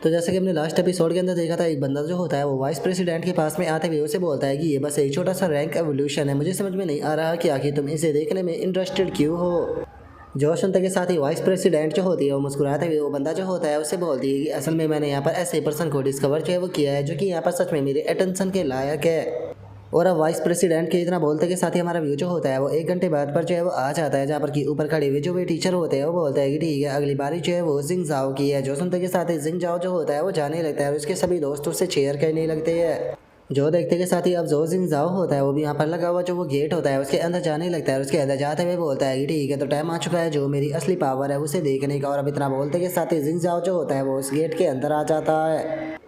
तो जैसे कि हमने लास्ट एपिसोड के अंदर देखा था, एक बंदा जो होता है वो वाइस प्रेसिडेंट के पास में आते हुए उसे बोलता है कि ये बस एक छोटा सा रैंक एवोल्यूशन है, मुझे समझ में नहीं आ रहा कि आखिर तुम इसे देखने में इंटरेस्टेड क्यों हो। जो सुनते के साथ ही वाइस प्रेसिडेंट जो होती है वो मुस्कुराते हुए वो बंदा जो होता है उससे बोलती है कि असल में मैंने यहाँ पर ऐसे पर्सन को डिस्कवर जो है वो किया है जो कि यहाँ पर सच में मेरे अटेंशन के लायक है। और अब वाइस प्रेसिडेंट के इतना बोलते के साथ ही हमारा व्यू जो होता है वो 1 घंटे बाद पर जो है वो आ जाता है, जहाँ पर कि ऊपर खड़े हुए जो भी टीचर होते हैं वो बोलते हैं कि ठीक है अगली बारी जो है वो जिंग जाओ की है। जो सुनते के साथ ही जिंग जाओ जो होता है वो जाने लगता है और उसके सभी दोस्त उससे चेयर करने लगते हैं। जो देखते के साथ ही अब जो जिंग जाओ होता है वो भी यहाँ पर लगा हुआ जो वो गेट होता है उसके अंदर जाने लगता है और उसके अंदर जाते हुए बोलता है कि ठीक है तो टाइम आ चुका है जो मेरी असली पावर है उसे देखने का। और अब इतना बोलते के साथ ही जिंग जाओ जो होता है वो उस गेट के अंदर आ जाता है।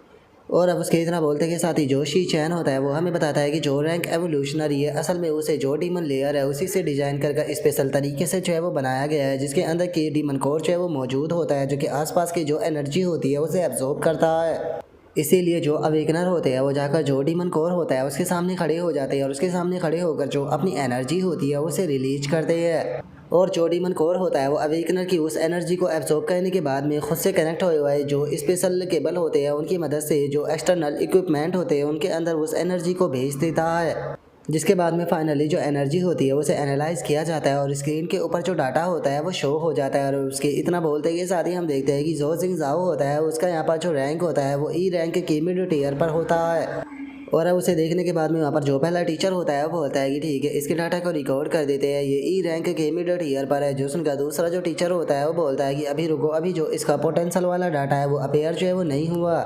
और अब उसके इतना बोलते के साथ ही जो शी चैन होता है वो हमें बताता है कि जो रैंक एवोल्यूशनरी है असल में उसे जो डीमन लेयर है उसी से डिजाइन कर स्पेशल तरीके से जो है वो बनाया गया है, जिसके अंदर की डीमन कोर जो है वो मौजूद होता है जो कि आसपास की जो एनर्जी होती है उसे एब्जॉर्ब करता है। इसीलिए जो अवेकनर होते हैं वो जाकर जो डीमन कोर होता है उसके सामने खड़े हो जाते हैं और उसके सामने खड़े होकर जो अपनी एनर्जी होती है उसे रिलीज करते हैं। और जो डीमन कोर होता है वो अवेकनर की उस एनर्जी को एब्जॉर्ब करने के बाद में खुद से कनेक्ट हुए हुए जो स्पेशल केबल होते हैं उनकी मदद से जो एक्सटर्नल इक्विपमेंट होते हैं उनके अंदर उस एनर्जी को भेज देता है। जिसके बाद में फाइनली जो एनर्जी होती है उसे एनालाइज किया जाता है और स्क्रीन के ऊपर जो डाटा होता है वो शो हो जाता है। और उसके इतना बोलते के साथ ही हम देखते हैं कि जो जिंग जाओ होता है उसका यहाँ पर जो रैंक होता है वो ई रैंक के मिड टीयर पर होता है। और अब उसे देखने के बाद में वहाँ पर जो पहला टीचर होता है वो बोलता है कि ठीक है इसके डाटा को रिकॉर्ड कर देते हैं, ये ई रैंक के मिड ईयर पर है। जो सुनकर दूसरा जो टीचर होता है वो बोलता है कि अभी रुको, अभी जो इसका पोटेंशियल वाला डाटा है वो अपेयर जो है वो नहीं हुआ।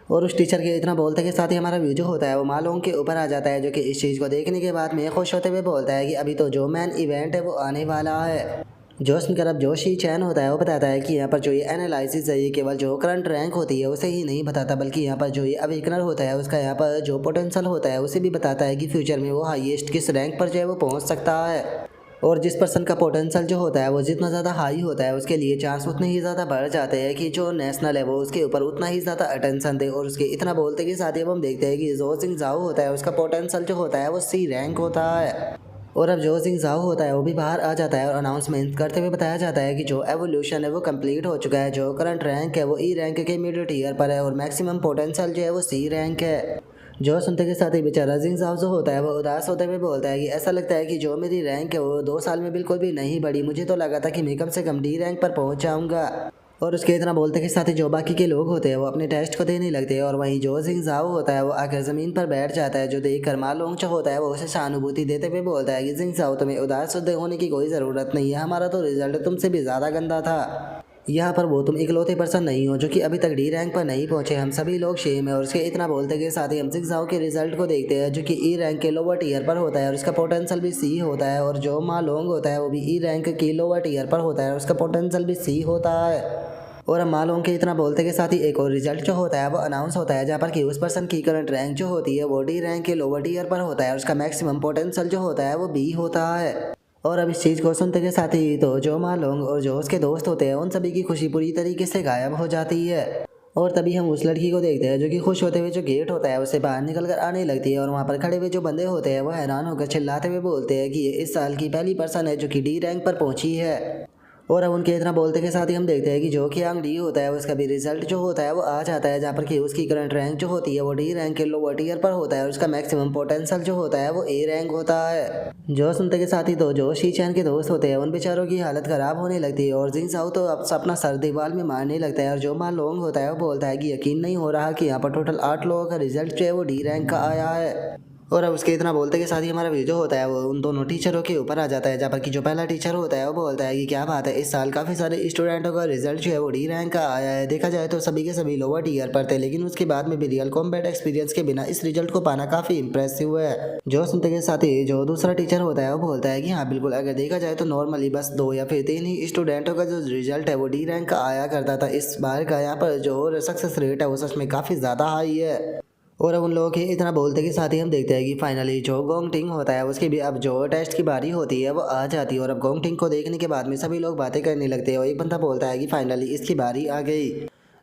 और उस टीचर के इतना बोलते के साथ ही हमारा व्यू जो होता है वो मालोंग के ऊपर आ जाता है, जो कि इस चीज़ को देखने के बाद में खुश होते हुए बोलता है कि अभी तो जो मैन इवेंट है वो आने वाला है। जो सुनकर अब जो शी चैन होता है वो बताता है कि यहाँ पर जो ये एनालिसिस है ये केवल जो करंट रैंक होती है उसे ही नहीं बताता, बल्कि यहाँ पर जो ये अवेकनर होता है उसका यहाँ पर जो पोटेंशियल होता है उसे भी बताता है कि फ्यूचर में वो हाईएस्ट किस रैंक पर जो है वो पहुँच सकता है। और जिस पर्सन का पोटेंशियल जो होता है वो जितना ज़्यादा हाई होता है उसके लिए चांस उतने ही ज़्यादा बढ़ जाते हैं कि जो नेशनल है वो उसके ऊपर उतना ही ज़्यादा अटेंशन दे। और उसके इतना बोलते के साथ ही अब हम देखते हैं कि जो जिंग जाओ होता है उसका पोटेंशियल जो होता है वो सी रैंक होता है। और अब जो जिंग जाओ होता है वो भी बाहर आ जाता है और अनाउंसमेंट करते हुए बताया जाता है कि जो एवोल्यूशन है वो कंप्लीट हो चुका है, जो करंट रैंक है वो ई रैंक के मिड टीयर पर है और मैक्सिमम पोटेंशियल जो है वो सी रैंक है। जो सुनते के साथ ही बेचारा जिंग जाओ जो होता है वो उदास होते हुए बोलता है कि ऐसा लगता है कि जो मेरी रैंक है वो 2 साल में बिल्कुल भी नहीं बढ़ी, मुझे तो लगा था कि मैं कम से कम डी रैंक पर पहुंच जाऊंगा। और उसके इतना बोलते के साथ ही जो बाकी के लोग होते हैं वो अपने टेस्ट को देने लगते हैं और वहीं जो जिंग जाओ होता है वो आकर ज़मीन पर बैठ जाता है, जो देख कर मालोंग जो होता है वो उसे सहानुभूति देते हुए बोलता है कि जिंग जाओ तुम्हें उदास होने की कोई ज़रूरत नहीं है, हमारा तो रिजल्ट तुमसे भी ज़्यादा गंदा था। यहाँ पर वो तुम इकलौते पर्सन नहीं हो जो कि अभी तक डी रैंक पर नहीं पहुंचे, हम सभी लोग शेम है। और उसके इतना बोलते के साथ ही हम जिंग जाओ के रिजल्ट को देखते हैं जो कि ई रैंक के लोअर टीयर पर होता है और उसका पोटेंशियल भी सी होता है। और जो मालोंग होता है वो भी ई रैंक की लोअर टीयर पर होता है और उसका पोटेंशियल भी सी होता है। और हम मालूम के इतना बोलते के साथ ही एक और रिजल्ट जो होता है वो अनाउंस होता है, जहाँ पर कि उस पर्सन की करंट रैंक जो होती है वो डी रैंक के लोअर टीयर पर होता है और उसका मैक्सिमम पोटेंशियल जो होता है वो बी होता है। और अब इस चीज़ को सुनते के साथ ही तो जो मालोंग और जो उसके दोस्त होते हैं उन सभी की खुशी पूरी तरीके से गायब हो जाती है। और तभी हम उस लड़की को देखते हैं जो कि खुश होते हुए जो गेट होता है उससे बाहर निकल कर आने लगती है और वहाँ पर खड़े हुए जो बंदे होते हैं वो हैरान होकर चिल्लाते हुए बोलते हैं कि ये इस साल की पहली पर्सन है जो कि डी रैंक पर पहुंची है। और अब उनके इतना बोलते के साथ ही हम देखते हैं कि जो कि डी होता है उसका भी रिजल्ट जो होता है वो आ जाता है, जहाँ पर कि उसकी करंट रैंक जो होती है वो डी रैंक के लोअर टीयर पर होता है और उसका मैक्सिमम पोटेंशियल जो होता है वो ए रैंक होता है। जो सुनते के साथ ही तो जो शी चैन के दोस्त होते हैं उन बेचारों की हालत खराब होने लगती है और जिंग जाओ तो अब अपना सर दीवार में मारने लगता है। और जो मा लोंग होता है वो बोलता है कि यकीन नहीं हो रहा कि यहाँ पर टोटल 8 लोगों का रिजल्ट जो है वो डी रैंक का आया है। और अब उसके इतना बोलते के साथ ही हमारा वीडियो होता है वो उन दोनों टीचरों के ऊपर आ जाता है, जहाँ पर कि जो पहला टीचर होता है वो बोलता है कि क्या बात है, इस साल काफ़ी सारे स्टूडेंटों का रिजल्ट जो है वो डी रैंक का आया है। देखा जाए तो सभी के सभी लोअर टीयर पर थे, लेकिन उसके बाद में भी रियल कॉम्बैट एक्सपीरियंस के बिना इस रिजल्ट को पाना काफ़ी इंप्रेसिव है। जो सुनते के साथ ही जो दूसरा टीचर होता है वो बोलता है कि हाँ बिल्कुल, अगर देखा जाए तो नॉर्मली बस 2 या फिर 3 ही स्टूडेंटों का जो रिजल्ट है वो डी रैंक का आया करता था, इस बार का यहाँ पर जो सक्सेस रेट है वो सच में काफ़ी ज़्यादा हाई है। और अब उन लोगों के इतना बोलते के साथ ही हम देखते हैं कि फाइनली जो गोंग टिंग होता है उसकी भी अब जो टेस्ट की बारी होती है वो आ जाती है। और अब गोंग टिंग को देखने के बाद में सभी लोग बातें करने लगते हैं और एक बंदा बोलता है कि फाइनली इसकी बारी आ गई।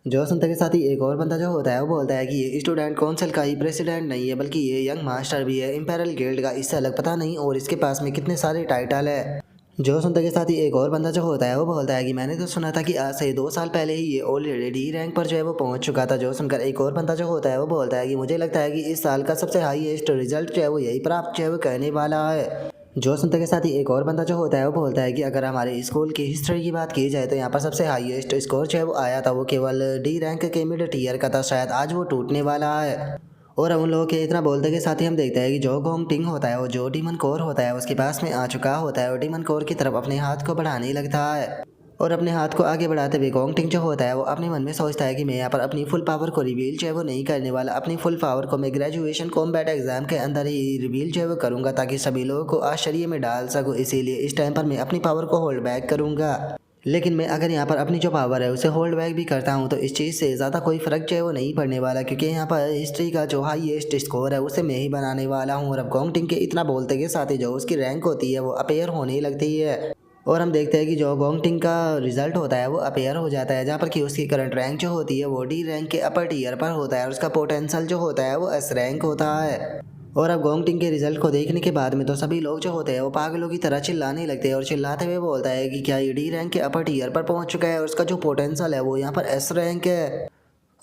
जो सुनते के साथ ही एक और बंदा जो होता है वो बोलता है कि ये स्टूडेंट काउंसिल का ही प्रेसिडेंट नहीं है, बल्कि ये यंग मास्टर भी है इम्पेरल गिल्ड का, इससे अलग पता नहीं और इसके पास में कितने सारे टाइटल है। जो सुनते के साथ ही एक और बंदा जो होता है वो बोलता है कि मैंने तो सुना था कि आज से 2 साल पहले ही ये ऑलरेडी डी रैंक पर जो है वो पहुंच चुका था। जो सुनकर एक और बंदा जो होता है वो बोलता है कि मुझे लगता है कि इस साल का सबसे हाईएस्ट रिजल्ट जो है वो यही प्राप्त जो है वो करने वाला है। जो सुनते के साथ ही एक और बंदा जो होता है वो बोलता है कि अगर हमारे स्कूल की हिस्ट्री की बात की जाए तो यहाँ पर सबसे हाईएस्ट स्कोर जो है वो आया था वो केवल डी रैंक के मिड टीयर का था, शायद आज वो टूटने वाला है। और हम लोग के इतना बोलते के साथ ही हम देखते हैं कि जो गोंग टिंग होता है वो जो डीमन कोर होता है उसके पास में आ चुका होता है और डीमन कोर की तरफ अपने हाथ को बढ़ाने लगता है। और अपने हाथ को आगे बढ़ाते हुए गोंग टिंग जो होता है वो अपने मन में सोचता है कि मैं यहाँ पर अपनी फुल पावर को रिवील जो है वो नहीं करने वाला। अपनी फुल पावर को मैं ग्रेजुएशन कॉम्बैट एग्जाम के अंदर ही रिवील जो है वो करूँगा ताकि सभी लोगों को आश्चर्य में डाल सकूँ। इसीलिए इस टाइम पर मैं अपनी पावर को होल्ड बैक करूँगा। लेकिन मैं अगर यहाँ पर अपनी जो पावर है उसे होल्ड बैक भी करता हूँ तो इस चीज़ से ज़्यादा कोई फ़र्क जो है वो नहीं पड़ने वाला, क्योंकि यहाँ पर हिस्ट्री का जो हाईएस्ट स्कोर है उसे मैं ही बनाने वाला हूँ। और अब गोंग टिंग के इतना बोलते के साथ ही जो उसकी रैंक होती है वो अपेयर होने लगती है। और हम देखते हैं कि जो गोंग टिंग का रिजल्ट होता है वो अपेयर हो जाता है, जहाँ पर कि उसकी करंट रैंक जो होती है वो डी रैंक के अपर टीयर पर होता है और उसका पोटेंशियल जो होता है वो एस रैंक होता है। और अब गोंग टिंग के रिजल्ट को देखने के बाद में तो सभी लोग जो होते हैं वो पागलों की तरह चिल्लाने लगते हैं और चिल्लाते हुए बोलता है कि क्या ये डी रैंक के अपर टीयर पर पहुंच चुका है और उसका जो पोटेंशियल है वो यहाँ पर एस रैंक है।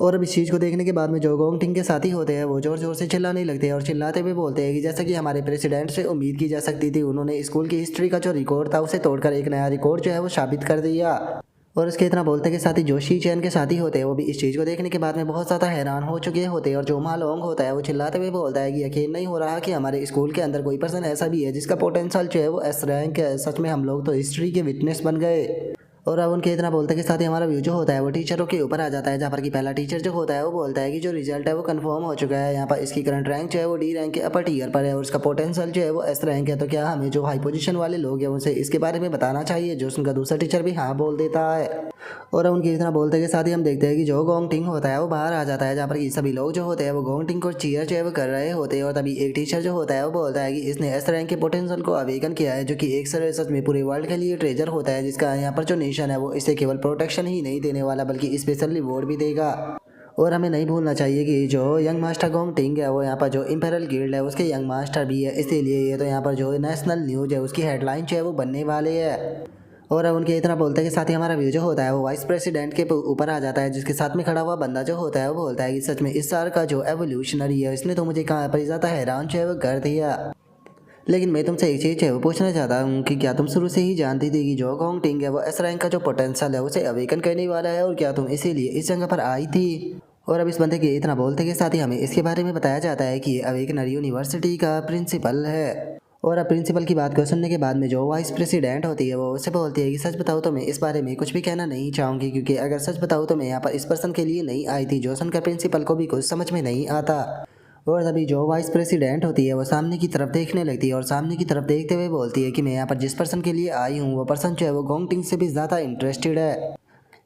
और अब इस चीज़ को देखने के बाद में जो गोंग टिंग के साथी होते हैं वो जोर जोर से चिल्लाने लगते हैं और चिल्लाते हुए बोलते हैं कि जैसा कि हमारे प्रेसिडेंट से उम्मीद की जा सकती थी, उन्होंने स्कूल की हिस्ट्री का जो रिकॉर्ड था उसे तोड़कर एक नया रिकॉर्ड जो है वो साबित कर दिया। और इसके इतना बोलते के साथ ही जो शी चैन के साथी होते हैं वो भी इस चीज़ को देखने के बाद में बहुत ज़्यादा हैरान हो चुके होते हैं। और जो मा लोंग होता है वो चिल्लाते हुए बोलता है कि यकीन नहीं हो रहा कि हमारे स्कूल के अंदर कोई पर्सन ऐसा भी है जिसका पोटेंशियल जो है वो एस रैंक है। सच में हम लोग तो हिस्ट्री के विटनेस बन गए। और अब उनके इतना बोलते के साथ ही हमारा व्यू जो होता है वो टीचरों के ऊपर आ जाता है, जहाँ पर कि पहला टीचर जो होता है वो बोलता है कि जो रिजल्ट है वो कंफर्म हो चुका है। यहाँ पर इसकी करंट रैंक जो है वो डी रैंक के अपर टीयर पर है और उसका पोटेंशियल जो है वो एस रैंक है। तो क्या हमें जो हाई पोजीशन वाले लोग हैं उनसे इसके बारे में बताना चाहिए? जो उनका दूसरा टीचर भी हाँ बोल देता है। और उनके इतना बोलते के साथ ही हम देखते हैं कि जो गोंग टिंग होता है वो बाहर आ जाता है, जहाँ पर कि सभी लोग जो होते हैं वो गोंग टिंग को चीयर जो है वो कर रहे होते हैं। और तभी एक टीचर जो होता है वो बोलता है कि इसने एस रैंक के पोटेंशियल को अवेकन किया है, जो कि एक सच में पूरे वर्ल्ड के लिए ट्रेजर होता है, जिसका यहाँ पर जो नेशन है वो इसे केवल प्रोटेक्शन ही नहीं देने वाला बल्कि स्पेशल रिवॉर्ड भी देगा। और हमें नहीं भूलना चाहिए कि जो यंग मास्टर गोंग टिंग है वो यहाँ पर जो इंपेरल गिल्ड है उसके यंग मास्टर भी है, इसीलिए ये तो यहाँ पर जो नेशनल न्यूज़ है उसकी हेडलाइन जो है वो बनने वाले है। और अब उनके इतना बोलते के साथ ही हमारा व्यू जो होता है वो वाइस प्रेसिडेंट के ऊपर आ जाता है, जिसके साथ में खड़ा हुआ बंदा जो होता है वो बोलता है कि सच में इस साल का जो एवोल्यूशनरी है इसने तो मुझे कहाँ पर ज़्यादा हैरान जो है वो कर दिया। लेकिन मैं तुमसे एक चीज़ है वो पूछना चाहता हूँ कि क्या तुम शुरू से ही जानती थी कि जो गोंग टिंग है वो एस रैंक का जो पोटेंशियल है उसे अवेकन करने वाला है, और क्या तुम इसीलिए इस जगह पर आई थी? और अब इस बंदे के इतना बोलते के साथ ही हमें इसके बारे में बताया जाता है कि ये अवेकनर यूनिवर्सिटी का प्रिंसिपल है। और अब प्रिंसिपल की बात को सुनने के बाद में जो वाइस प्रेसिडेंट होती है वो उससे बोलती है कि सच बताऊँ तो मैं इस बारे में कुछ भी कहना नहीं चाहूँगी, क्योंकि अगर सच बताऊँ तो मैं यहाँ पर इस पर्सन के लिए नहीं आई थी। जो सुनकर प्रिंसिपल को भी कुछ समझ में नहीं आता। और तभी जो वाइस प्रेसिडेंट होती है वो सामने की तरफ देखने लगती है और सामने की तरफ देखते हुए बोलती है कि मैं यहाँ पर जिस पर्सन के लिए आई हूँ वो पर्सन जो है वो गोंग टिंग से भी ज़्यादा इंटरेस्टेड है।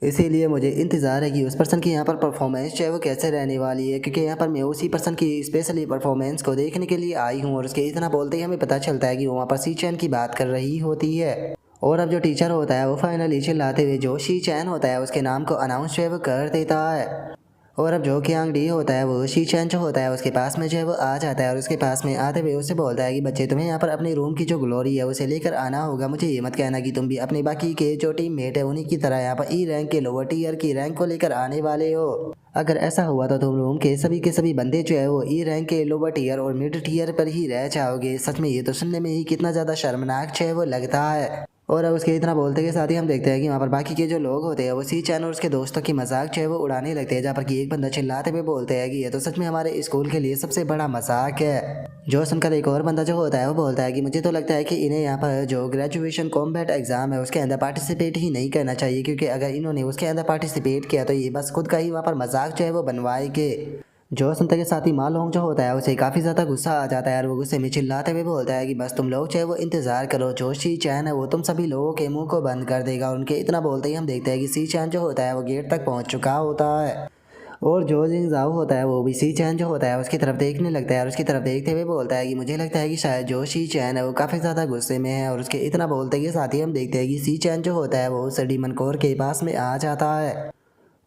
इसीलिए मुझे इंतज़ार है कि उस पर्सन की यहाँ पर परफॉर्मेंस जो है वो कैसे रहने वाली है, क्योंकि यहाँ पर मैं उसी पर्सन की स्पेशली परफॉर्मेंस को देखने के लिए आई हूँ। और उसके इतना बोलते ही हमें पता चलता है कि वो वहाँ पर शी चैन की बात कर रही होती है। और अब जो टीचर होता है वो फाइनली चिल्लाते हुए जो शी चैन होता है उसके नाम को अनाउंस जो है वो कर देता है। और अब जो कियांग डी होता है वो शी चैन जो होता है उसके पास में जो है वो आ जाता है और उसके पास में आते हुए उससे बोलता है कि बच्चे तुम्हें यहाँ पर अपने रूम की जो ग्लोरी है उसे लेकर आना होगा। मुझे ये मत कहना कि तुम भी अपने बाकी के जो टीम मेट है उन्हीं की तरह यहाँ पर ई रैंक के लोअर टीयर की रैंक को लेकर आने वाले हो। अगर ऐसा हुआ तो तुम रूम के सभी बंदे जो है वो ई रैंक के लोअर टीयर और मिड टीयर पर ही रह जाओगे। सच में ये तो सुनने में ही कितना ज़्यादा शर्मनाक जो है वो लगता है। और अब उसके इतना बोलते के साथ ही हम देखते हैं कि वहाँ पर बाकी के जो लोग होते हैं वो शी चैन और उसके दोस्तों की मजाक जो है वो उड़ाने लगते हैं, जहाँ पर कि एक बंदा चिल्लाते हुए बोलते हैं कि ये तो सच में हमारे स्कूल के लिए सबसे बड़ा मजाक है। जो सुनकर एक और बंदा जो होता है वो बोलता है कि मुझे तो लगता है कि इन्हें यहाँ पर जो ग्रेजुएशन कॉम्बैट एग्जाम है उसके अंदर पार्टिसिपेट ही नहीं करना चाहिए, क्योंकि अगर इन्होंने उसके अंदर पार्टिसिपेट किया तो ये बस खुद का ही वहाँ पर मजाक जो है वो बनवाएंगे। जो सुनते के साथ ही मा लोंग जो होता है उसे काफ़ी ज़्यादा गुस्सा आ जाता है और वो गुस्से में चिल्लाते हुए बोलता है कि बस तुम लोग चाहे वो इंतज़ार करो, जो शी चैन है वो तुम सभी लोगों के मुंह को बंद कर देगा। उनके इतना बोलते ही हम देखते हैं कि शी चैन जो होता है वो गेट तक पहुंच चुका होता है। और जो जिंग जाओ होता है वो भी शी चैन जो होता है उसकी तरफ देखने लगता है और उसकी तरफ देखते हुए बोलता है कि मुझे लगता है कि शायद जो शी चैन है वो काफ़ी ज़्यादा गुस्से में है। और उसके इतना बोलते के साथ ही हम देखते हैं कि शी चैन जो होता है वो उस डीमन कोर के पास में आ जाता है।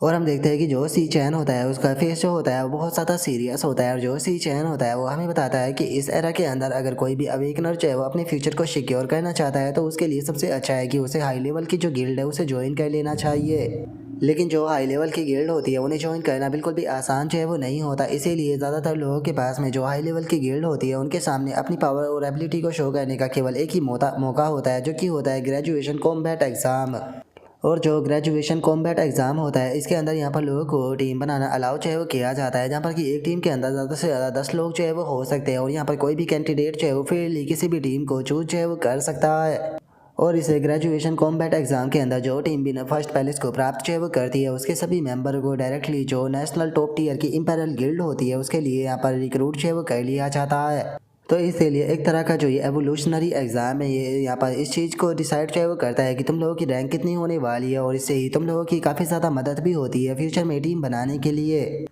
और हम देखते हैं कि जो सी चैन होता है उसका फेस जो होता है वो बहुत ज़्यादा सीरियस होता है और जो सी चैन होता है वो हमें बताता है कि इस एरा के अंदर अगर कोई भी अवेकनर जो है वो अपने फ्यूचर को सिक्योर करना चाहता है तो उसके लिए सबसे अच्छा है कि उसे हाई लेवल की जो गिल्ड है उसे ज्वाइन कर लेना चाहिए। लेकिन जो हाई लेवल की गिल्ड होती है उन्हें ज्वाइन करना बिल्कुल भी आसान जो है वो नहीं होता, इसीलिए ज़्यादातर लोगों के पास में जो हाई लेवल की गिल्ड होती है उनके सामने अपनी पावर और एबिलिटी को शो करने का केवल एक ही मौका होता है, जो कि होता है ग्रेजुएशन कॉम्बैट एग्ज़ाम। और जो ग्रेजुएशन कॉम्बैट एग्ज़ाम होता है इसके अंदर यहाँ पर लोगों को टीम बनाना अलाउ जो है वो किया जाता है, जहाँ पर कि एक टीम के अंदर ज़्यादा से ज़्यादा 10 लोग जो है वो हो सकते हैं और यहाँ पर कोई भी कैंडिडेट जो है वो फ्रीली किसी भी टीम को चूज जो है वो कर सकता है। और इसे ग्रेजुएशन कॉम्बैट एग्ज़ाम के अंदर जो टीम भी फर्स्ट पैलेस को प्राप्त जो है वो करती है उसके सभी मेंबर को डायरेक्टली जो नेशनल टॉप टीयर की इंपीरियल गिल्ड होती है उसके लिए यहाँ पर रिक्रूट जो है वो कर लिया जाता है। तो इसीलिए एक तरह का जो ये एवोल्यूशनरी एग्ज़ाम है ये यहाँ पर इस चीज़ को डिसाइड जो है वो करता है कि तुम लोगों की रैंक कितनी होने वाली है और इससे ही तुम लोगों की काफ़ी ज़्यादा मदद भी होती है फ्यूचर में टीम बनाने के लिए।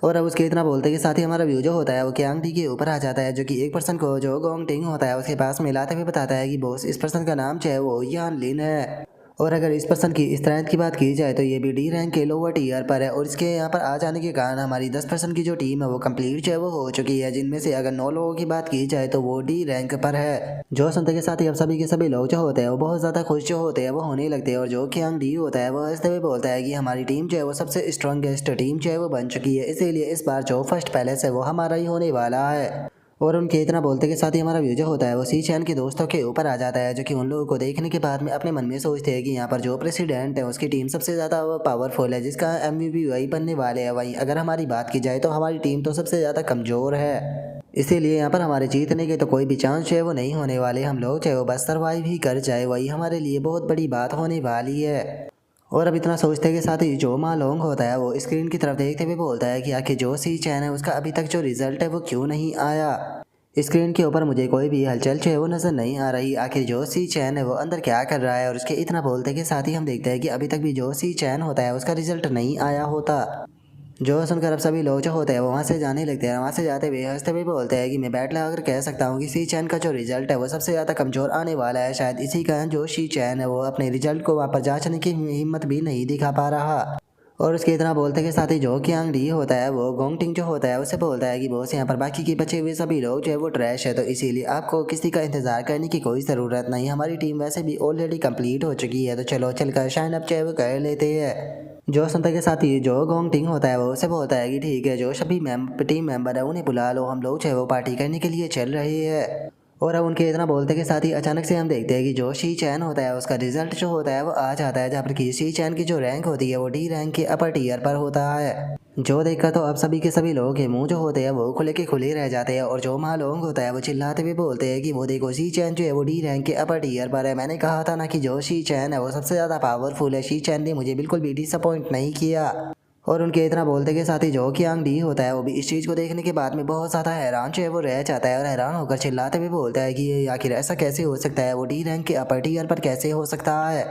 और अब उसके इतना बोलते के साथ ही हमारा व्यू जो होता है वो क्यांग डी के ऊपर आ जाता है, जो कि एक पर्सन को जो गोंग टिंग होता है उसके पास मिलाते हुए बताता है कि बॉस इस पर्सन का नाम जो है वो यान लिन है। और अगर इस पर्सन की स्ट्रेंथ की बात की जाए तो ये भी डी रैंक के लोअर टीयर पर है और इसके यहाँ पर आ जाने के कारण हमारी 10% की जो टीम है वो कंप्लीट जो है वो हो चुकी है, जिनमें से अगर 9 लोगों की बात की जाए तो वो डी रैंक पर है। जो सुनते के साथ ही अब सभी के सभी लोग जो होते हैं वो बहुत ज़्यादा खुश जो होते हैं वो होने लगते हैं और जो क्यांग डी होता है वो हंसते हुए बोलता है कि हमारी टीम जो है वो सबसे स्ट्रॉन्गेस्ट टीम जो है वो बन चुकी है, इसीलिए इस बार जो फर्स्ट पैलेस है वो हमारा ही होने वाला है। और उनके इतना बोलते के साथ ही हमारा व्यू जो होता है वो सी चैन के दोस्तों के ऊपर आ जाता है, जो कि उन लोगों को देखने के बाद में अपने मन में सोचते हैं कि यहाँ पर जो प्रेसिडेंट है उसकी टीम सबसे ज़्यादा पावरफुल है, जिसका MVP वही बनने वाले हैं। वहीं अगर हमारी बात की जाए तो हमारी टीम तो सबसे ज़्यादा कमज़ोर है, इसीलिए यहाँ पर हमारे जीतने के तो कोई भी चांस जो है वो नहीं होने वाले, हम लोग चाहे वो बस सर्वाइव ही कर जाए वही हमारे लिए बहुत बड़ी बात होने वाली है। और अब इतना सोचते के साथ ही जो मा लोंग होता है वो स्क्रीन की तरफ देखते हुए बोलता है कि आखिर जो सी चैन है उसका अभी तक जो रिजल्ट है वो क्यों नहीं आया। स्क्रीन के ऊपर मुझे कोई भी हलचल जो है वो नज़र नहीं आ रही, आखिर जो सी चैन है वो अंदर क्या कर रहा है। और उसके इतना बोलते के साथ ही हम देखते हैं कि अभी तक भी जो सी चैन होता है उसका रिजल्ट नहीं आया होता। जो सुनकर अब सभी लोग जो होते हैं वो वहाँ से जाने लगते हैं, वहाँ से जाते हुए हंसते हुए बोलते हैं कि मैं बैट लगाकर कह सकता हूँ कि सी चैन का जो रिजल्ट है वो सबसे ज़्यादा कमज़ोर आने वाला है, शायद इसी कारण जो सी चैन है वो अपने रिजल्ट को वहाँ पर जांचने की हिम्मत भी नहीं दिखा पा रहा। और उसके इतना बोलते के साथ ही जो क्यांग डी होता है वो गोंगटिंग जो होता है उसे बोलता है कि बॉस यहाँ पर बाकी के बचे हुए सभी लोग जो है वो ट्रैश है, तो इसीलिए आपको किसी का इंतजार करने की कोई ज़रूरत नहीं, हमारी टीम वैसे भी ऑलरेडी कंप्लीट हो चुकी है, तो चलो चलकर शाइन अप जो है वो कर लेते हैं। जो सुनते के साथ ही जो गोंगटिंग होता है वो उसे बोलता है कि ठीक है, जो सभी टीम मेंबर है उन्हें बुला लो, हम लोग जो है वो पार्टी करने के लिए चल रहे हैं। और अब उनके इतना बोलते के साथ ही अचानक से हम देखते हैं कि जो शी चैन होता है उसका रिजल्ट जो होता है वो आ जाता है, जहाँ पर कि शी चैन की जो रैंक होती है वो डी रैंक के अपर टीयर पर होता है। जो देखकर तो अब सभी के सभी लोगों के मुंह जो होते हैं वो खुले के खुले रह जाते हैं और जो वहाँ लोग होता है वो चिल्लाते हुए बोलते हैं कि वो देखो शी चैन जो है वो डी रैंक के अपर टीयर पर है, मैंने कहा था ना कि जो शी चैन है वो सबसे ज़्यादा पावरफुल है, शी चैन ने मुझे बिल्कुल भी डिसअपॉइंट नहीं किया। और उनके इतना बोलते के साथ ही जो क्यांग डी होता है वो भी इस चीज़ को देखने के बाद में बहुत ज़्यादा हैरान जो है वो रह जाता है और हैरान होकर चिल्लाते हुए बोलता है कि ये आखिर ऐसा कैसे हो सकता है, वो डी रैंक के अपर टीयर पर कैसे हो सकता है।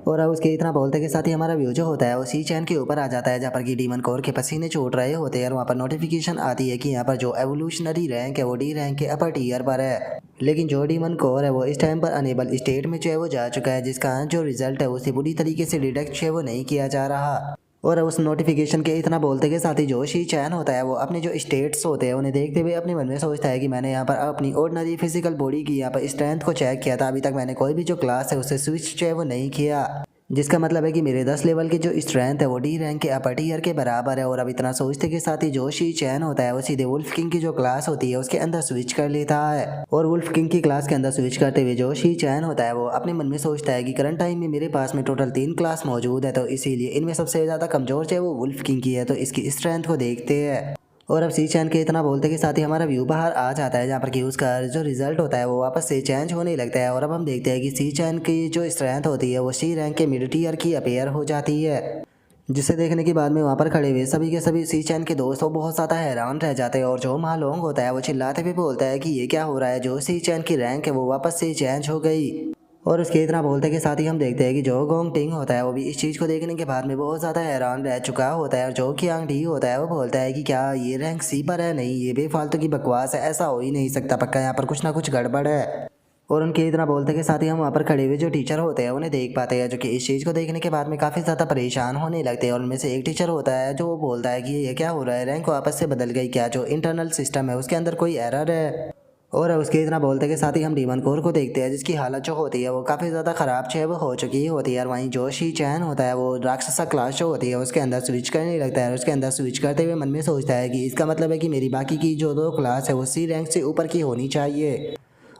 और अब उसके इतना बोलते के साथ ही हमारा व्यू जो होता है वो सी चैन के ऊपर आ जाता है, जहाँ पर कि डीमन कोर के पसीने छूट रहे होते हैं और वहाँ पर नोटिफिकेशन आती है कि यहाँ पर जो एवोल्यूशनरी रैंक है वो डी रैंक के अपर टीयर पर है। लेकिन जो डीमन कोर है वो इस टाइम पर अनेबल स्टेट में जो है वो जा चुका है, जिसका जो रिजल्ट है उसे पूरी तरीके से डिटेक्ट जो है वो नहीं किया जा रहा। और उस नोटिफिकेशन के इतना बोलते के साथ ही जो शी चैन होता है वो अपने जो स्टेट्स होते हैं उन्हें देखते हुए अपने मन में सोचता है कि मैंने यहाँ पर अपनी ऑर्डिनरी फिजिकल बॉडी की यहाँ पर स्ट्रेंथ को चेक किया था, अभी तक मैंने कोई भी जो क्लास है उससे स्विच जो है वो नहीं किया, जिसका मतलब है कि मेरे 10 लेवल की जो स्ट्रेंथ है वो डी रैंक के अपर टीयर के बराबर है। और अब इतना सोचते के साथ ही जो शी चैन होता है वो सीधे वुल्फ किंग की जो क्लास होती है उसके अंदर स्विच कर लेता है। और वुल्फ किंग की क्लास के अंदर स्विच करते हुए जो शी चैन होता है वो अपने मन में सोचता है कि करंट टाइम में मेरे पास में टोटल 3 क्लास मौजूद है, तो इसीलिए इनमें सबसे ज़्यादा कमज़ोर जो है वो वुल्फ किंग की है, तो इसकी स्ट्रेंथ को देखते हैं। और अब सी चैन के इतना बोलते के साथ ही हमारा व्यू बाहर आ जाता है, जहाँ पर कि उसका जो रिजल्ट होता है वो वापस से चेंज होने लगता है। और अब हम देखते हैं कि सी चैन की जो स्ट्रेंथ होती है वो सी रैंक के मिड टीयर की अपेयर हो जाती है, जिसे देखने के बाद में वहाँ पर खड़े हुए सभी के सभी सी चैन के दोस्त वो बहुत ज़्यादा हैरान रह जाते हैं। और जो मा लोंग होता है वो चिल्लाते हुए बोलता है कि ये क्या हो रहा है, जो सी चैन की रैंक है वो वापस से चेंज हो गई। और उसके इतना बोलते के साथ ही हम देखते हैं कि जो गोंग टिंग होता है वो भी इस चीज़ को देखने के बाद में बहुत ज़्यादा हैरान रह चुका होता है। और जो क्यांग डी होता है वो बोलता है कि क्या ये रैंक सी पर है, नहीं ये बेफालतू की बकवास है, ऐसा हो ही नहीं सकता, पक्का यहाँ पर कुछ ना कुछ गड़बड़ है। और उनके इतना बोलते के साथ ही हम वहाँ पर खड़े हुए जो टीचर होते हैं उन्हें देख पाते हैं, जो कि इस चीज़ को देखने के बाद में काफ़ी ज़्यादा परेशान होने लगते हैं। और उनमें से एक टीचर होता है जो वो बोलता है कि ये क्या हो रहा है, रैंक वापस से बदल गई क्या, जो इंटरनल सिस्टम है उसके अंदर कोई एरर है। और उसके इतना बोलते के साथ ही हम डीमन कोर को देखते हैं, जिसकी हालत जो होती है वो काफ़ी ज़्यादा ख़राब जो है वो हो चुकी होती है। और वहीं जो शी चैन होता है वो राक्षसा क्लास जो होती है उसके अंदर स्विच करने लगता है। और उसके अंदर स्विच करते हुए मन में सोचता है कि इसका मतलब है कि मेरी बाकी की जो 2 क्लास है वो सी रैंक से ऊपर की होनी चाहिए।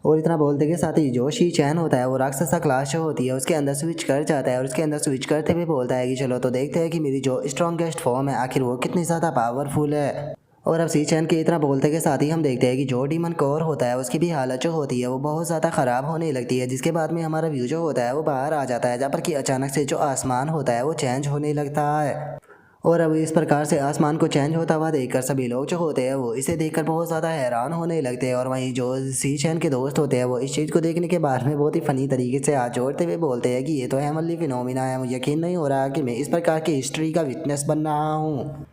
और इतना बोलते के साथ ही जो शी चैन होता है वो राक्षसा क्लास जो होती है उसके अंदर स्विच कर जाता है। और उसके अंदर स्विच करते हुए बोलता है कि चलो तो देखते हैं कि मेरी जो स्ट्रॉन्गेस्ट फॉर्म है आखिर वो कितनी ज़्यादा पावरफुल है। और अब सी चैन के इतना बोलते के साथ ही हम देखते हैं कि जो डीमन कोर होता है उसकी भी हालत जो होती है वो बहुत ज़्यादा ख़राब होने लगती है, जिसके बाद में हमारा व्यू जो होता है वो बाहर आ जाता है, जहाँ पर कि अचानक से जो आसमान होता है वो चेंज होने लगता है। और अब इस प्रकार से आसमान को चेंज होता हुआ देखकर सभी लोग जो होते हैं वो इसे देखकर बहुत ज़्यादा हैरान होने लगते हैं। और वहीं जो सी चैन के दोस्त होते हैं वो इस चीज़ को देखने के बाद में बहुत ही फ़नी तरीके से हाथ जोड़ते हुए बोलते हैं कि ये तो हेमनली फिनोमिना है, मुझे यकीन नहीं हो रहा कि मैं इस प्रकार की हिस्ट्री का विटनेस बन रहा हूँ।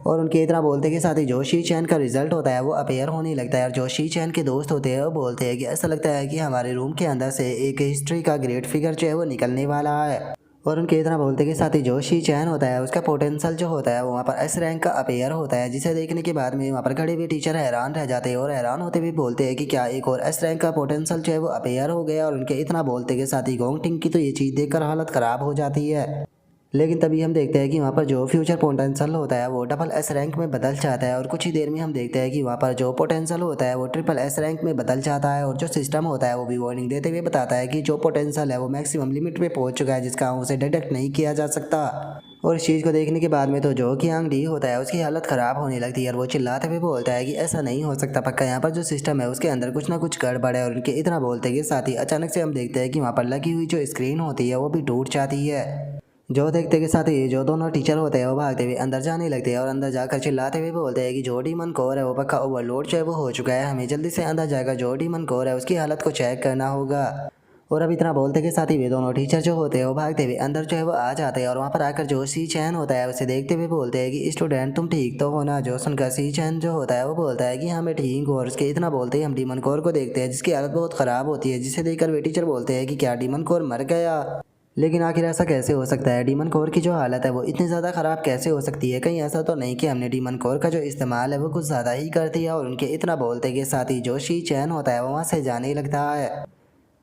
और उनके इतना बोलते के साथ ही जो शी चैन का रिजल्ट होता है वो अपेयर होने लगता है। और जो शी चैन के दोस्त होते हैं वो बोलते हैं कि ऐसा लगता है कि हमारे रूम के अंदर से एक हिस्ट्री का ग्रेट फिगर जो है वो निकलने वाला है। और उनके इतना बोलते के साथ ही जो शी चैन होता है उसका पोटेंशियल जो होता है वो वहाँ पर एस रैंक का अपेयर होता है, जिसे देखने के बाद में वहाँ पर खड़े हुए टीचर हैरान रह जाते हैं। और हैरान होते हुए बोलते हैं कि क्या एक और एस रैंक का पोटेंशियल जो है वो अपेयर हो गया। और उनके इतना बोलते के साथ ही गोंगटिंग की तो ये चीज़ देखकर हालत ख़राब हो जाती है। लेकिन तभी हम देखते हैं कि वहाँ पर जो फ्यूचर पोटेंशियल होता है वो डबल एस रैंक में बदल जाता है। और कुछ ही देर में हम देखते हैं कि वहाँ पर जो पोटेंशियल होता है वो ट्रिपल एस रैंक में बदल जाता है। और जो सिस्टम होता है वो भी वार्निंग देते हुए बताता है कि जो पोटेंशियल है वो मैक्सिमम लिमिट पे पहुँच चुका है, जिसका उसे डिटेक्ट नहीं किया जा सकता। और इस चीज़ को देखने के बाद में तो जो कि यांग डी होता है उसकी हालत ख़राब होने लगती है। और वो चिल्लाते हुए बोलता है कि ऐसा नहीं हो सकता, पक्का यहाँ पर जो सिस्टम है उसके अंदर कुछ ना कुछ गड़बड़ है। और उनके इतना बोलते के साथ ही अचानक से हम देखते हैं कि वहाँ पर लगी हुई जो स्क्रीन होती है वो भी टूट जाती है। जो देखते के साथ ही जो दोनों टीचर होते हैं वो भागते हुए अंदर जाने लगते हैं। और अंदर जाकर चिल्लाते हुए बोलते हैं कि जो डीमन कोर है वो पक्का ओवरलोड जो है वो हो चुका है, हमें जल्दी से अंदर जाकर जो डीमन कोर है उसकी हालत को चेक करना होगा। और अब इतना बोलते के साथ ही वे दोनों टीचर जो होते हैं वो भागते हुए अंदर जो है वो आ जाते हैं। और वहाँ पर आकर जो सी चैन होता है उसे देखते हुए बोलते हैं कि स्टूडेंट तुम ठीक तो हो ना। जो सुनकर सी चैन जो होता है वो बोलता है कि हाँ मैं ठीक हूँ। और उसके इतना बोलते ही हम डीमन कोर को देखते हैं जिसकी हालत बहुत ख़राब होती है, जिसे देखकर वे टीचर बोलते हैं कि क्या डीमन कोर मर गया। लेकिन आखिर ऐसा कैसे हो सकता है, डीमन कोर की जो हालत है वो इतनी ज़्यादा ख़राब कैसे हो सकती है, कहीं ऐसा तो नहीं कि हमने डीमन कोर का जो इस्तेमाल है वो कुछ ज़्यादा ही कर दिया। और उनके इतना बोलते के साथ ही जो शी चैन होता है वो वहाँ से जाने लगता है।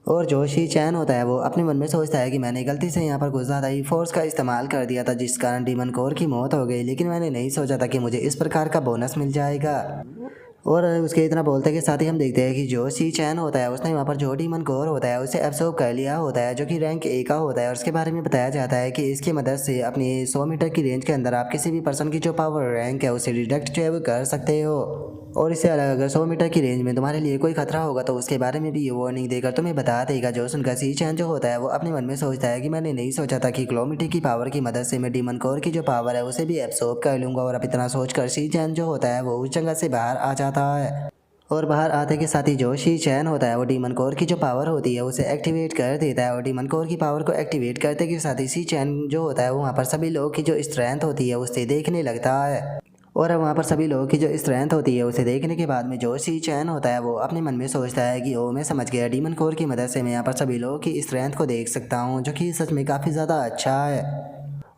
और जो शी चैन होता है वो अपने मन में सोचता है कि मैंने गलती से यहाँ पर कुछ ज़्यादा ही फोर्स का इस्तेमाल कर दिया था, जिस कारण डीमन कोर की मौत हो गई। लेकिन मैंने नहीं सोचा था कि मुझे इस प्रकार का बोनस मिल जाएगा। और उसके इतना बोलते के साथ ही हम देखते हैं कि जो सी चैन होता है उसने वहाँ पर जो डीमन कोर होता है उसे एब्सॉर्ब कर लिया होता है, जो कि रैंक ए का होता है। और उसके बारे में बताया जाता है कि इसकी मदद से अपनी 100 मीटर की रेंज के अंदर आप किसी भी पर्सन की जो पावर रैंक है उसे डिटेक्ट जो है वो कर सकते हो। और इससे अलग अगर 100 मीटर की रेंज में तुम्हारे लिए कोई खतरा होगा तो उसके बारे में भी ये वार्निंग देकर तुम्हें बता देगा। जो सुनकर सी चैन जो होता है वो अपने मन में सोचता है कि मैंने नहीं सोचा था कि किलोमीटर की पावर की मदद से मैं डीमन कोर की जो पावर है उसे भी एब्सॉर्ब कर लूँगा। और अब इतना सोचकर सी चैन जो होता है वो उस जगह से बाहर आ जाता है। और बाहर आते के साथ ही जो शी चैन होता है वो डीमन कोर की जो पावर होती है उसे एक्टिवेट कर देता है। और डीमन कोर की पावर को एक्टिवेट करते के साथ ही शी चैन जो होता है वो वहाँ पर सभी लोगों की जो स्ट्रेंथ होती है उससे देखने लगता है। और अब वहाँ पर सभी लोगों की जो स्ट्रेंथ होती है उसे देखने के बाद में जो शी चैन होता है वो अपने मन में सोचता है कि ओ मैं समझ गया, डीमन कोर की मदद से मैं यहाँ पर सभी लोगों की स्ट्रेंथ को देख सकता हूँ, जो कि सच में काफ़ी ज़्यादा अच्छा है।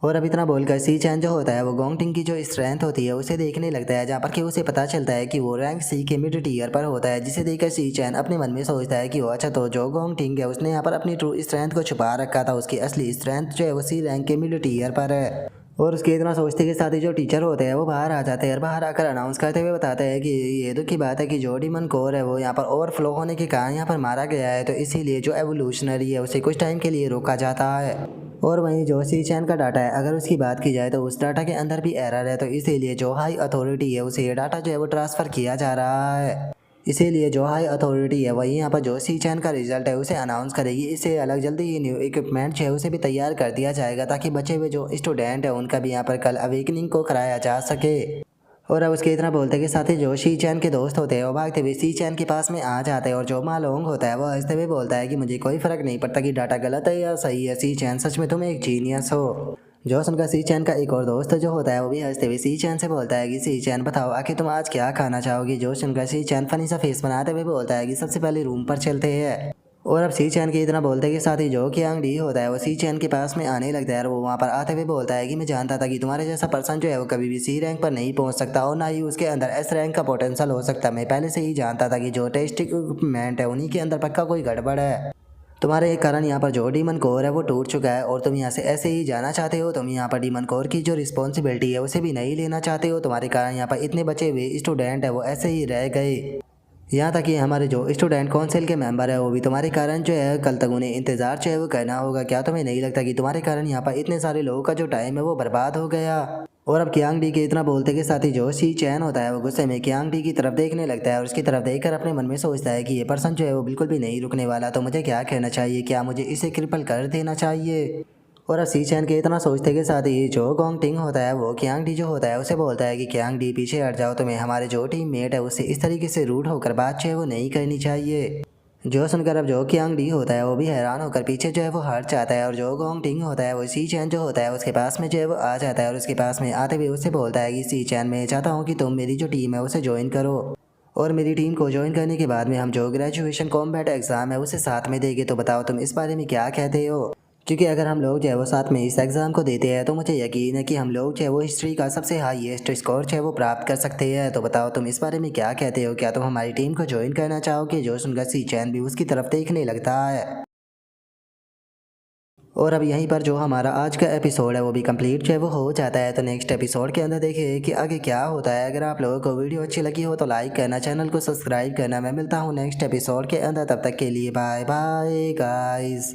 और अब इतना बोलकर सी चैन जो होता है वो गोंगटिंग की जो स्ट्रेंथ होती है उसे देखने लगता है, जहाँ पर कि उसे पता चलता है कि वो रैंक सी के मिड टीयर पर होता है, जिसे देखकर सी चैन अपने मन में सोचता है कि वो अच्छा तो जो गोंगटिंग है उसने यहाँ पर अपनी ट्रू स्ट्रेंथ को छुपा रखा था, उसकी असली स्ट्रेंथ जो है वो सी रैंक के मिड टीयर पर है। और उसके इतना सोचते के साथ ही जो टीचर होते हैं वो बाहर आ जाते हैं और बाहर आकर अनाउंस करते हुए बताते हैं कि ये दुख की बात है कि जो डीमन कोर है वो यहाँ पर ओवरफ्लो होने के कारण यहाँ पर मारा गया है, तो इसीलिए जो एवोल्यूशनरी है उसे कुछ टाइम के लिए रोका जाता है। और वहीं जो सी चैन का डाटा है अगर उसकी बात की जाए तो उस डाटा के अंदर भी एरर है, तो इसीलिए जो हाई अथॉरिटी है उसे ये डाटा जो है वो ट्रांसफ़र किया जा रहा है। इसीलिए जो हाई अथॉरिटी है वही यहाँ पर जो सी चैन का रिजल्ट है उसे अनाउंस करेगी। इससे अलग जल्दी ही न्यू इक्विपमेंट जो है उसे भी तैयार कर दिया जाएगा, ताकि बचे हुए जो स्टूडेंट है उनका भी यहाँ पर कल अवेकनिंग को कराया जा सके। और अब उसके इतना बोलते के साथ ही जो शी चैन के दोस्त होते हैं वो भागते हुए सी चैन के पास में आ जाते हैं। और जो मालोंग होता है वो हंसते हुए बोलता है कि मुझे कोई फ़र्क नहीं पड़ता कि डाटा गलत है या सही है, सी चैन सच में तुम एक जीनियस हो। जो सुनकर सी चैन का एक और दोस्त जो होता है वो भी हंसते हुए सी चैन से बोलता है कि सी चैन बताओ आखिर तुम आज क्या खाना चाहोगी। जो सुनकर सी चैन फनी सा फेस बनाते हुए बोलता है कि सबसे पहले रूम पर चलते हैं। और अब सी चैन के इतना बोलते के साथ ही जो कियांग डी होता है वो सी चैन के पास में आने लगता है और वो वहाँ पर आते हुए बोलता है कि मैं जानता था कि तुम्हारे जैसा पर्सन जो है वो कभी भी सी रैंक पर नहीं पहुँच सकता और ना ही उसके अंदर एस रैंक का पोटेंशियल हो सकता। मैं पहले से ही जानता था कि जो टेस्ट इक्विपमेंट है उन्हीं के अंदर पक्का कोई गड़बड़ है। तुम्हारे एक कारण यहाँ पर जो डीमन कोर है वो टूट चुका है और तुम यहाँ से ऐसे ही जाना चाहते हो। तुम यहाँ पर डीमन कोर की जो रिस्पॉन्सिबिलिटी है उसे भी नहीं लेना चाहते हो। तुम्हारे कारण यहाँ पर इतने बचे हुए स्टूडेंट है वो ऐसे ही रह गए। यहाँ तक कि हमारे जो स्टूडेंट काउंसिल के मेंबर है वो भी तुम्हारे कारण जो है कल तक उन्हें इंतजार जो है वो करना होगा। क्या तुम्हें नहीं लगता कि तुम्हारे कारण यहाँ पर इतने सारे लोगों का जो टाइम है वो बर्बाद हो गया। और अब कियांग डी के इतना बोलते के साथ ही जो सी चैन होता है वो गुस्से में कियांग डी की तरफ देखने लगता है और उसकी तरफ देखकर अपने मन में सोचता है कि ये पर्सन जो है वो बिल्कुल भी नहीं रुकने वाला। तो मुझे क्या कहना चाहिए, क्या मुझे इसे क्रिपल कर देना चाहिए। और अब सी चैन के इतना सोचते के साथ ही जो गोंग टिंग होता है वो कियांग डी जो होता है उसे बोलता है कि कियांग डी पीछे हट जाओ, तुम्हें हमारे जो टीम मेट है उससे इस तरीके से रूड होकर बात जो है वो नहीं करनी चाहिए। जो सुनकर अब जो कियांग डी होता है वो भी हैरान होकर पीछे जो है वो हट जाता है और जो गोंग टिंग होता है वो सी चैन जो होता है उसके पास में जो है वो आ जाता है और उसके पास में आते हुए उससे बोलता है कि सी चैन मैं चाहता हूँ कि तुम मेरी जो टीम है उसे ज्वाइन करो और मेरी टीम को ज्वाइन करने के बाद में हम जो ग्रेजुएशन कॉम्बैट एग्ज़ाम है उसे साथ में देंगे। तो बताओ तुम इस बारे में क्या कहते हो, क्योंकि अगर हम लोग जो है वो साथ में इस एग्ज़ाम को देते हैं तो मुझे यकीन है कि हम लोग जो है वो हिस्ट्री का सबसे हाईएस्ट स्कोर जो है वो प्राप्त कर सकते हैं। तो बताओ तुम इस बारे में क्या कहते हो, क्या तुम हमारी टीम को ज्वाइन करना चाहोगे। जो सुनकर सी चैन भी उसकी तरफ देखने लगता है। और अब यहीं पर जो हमारा आज का एपिसोड है वो भी कंप्लीट जो है वो हो जाता है। तो नेक्स्ट एपिसोड के अंदर देखिए कि आगे क्या होता है। अगर आप लोगों को वीडियो अच्छी लगी हो तो लाइक करना, चैनल को सब्सक्राइब करना। मैं मिलता हूँ नेक्स्ट एपिसोड के अंदर, तब तक के लिए बाय बाय गाइस।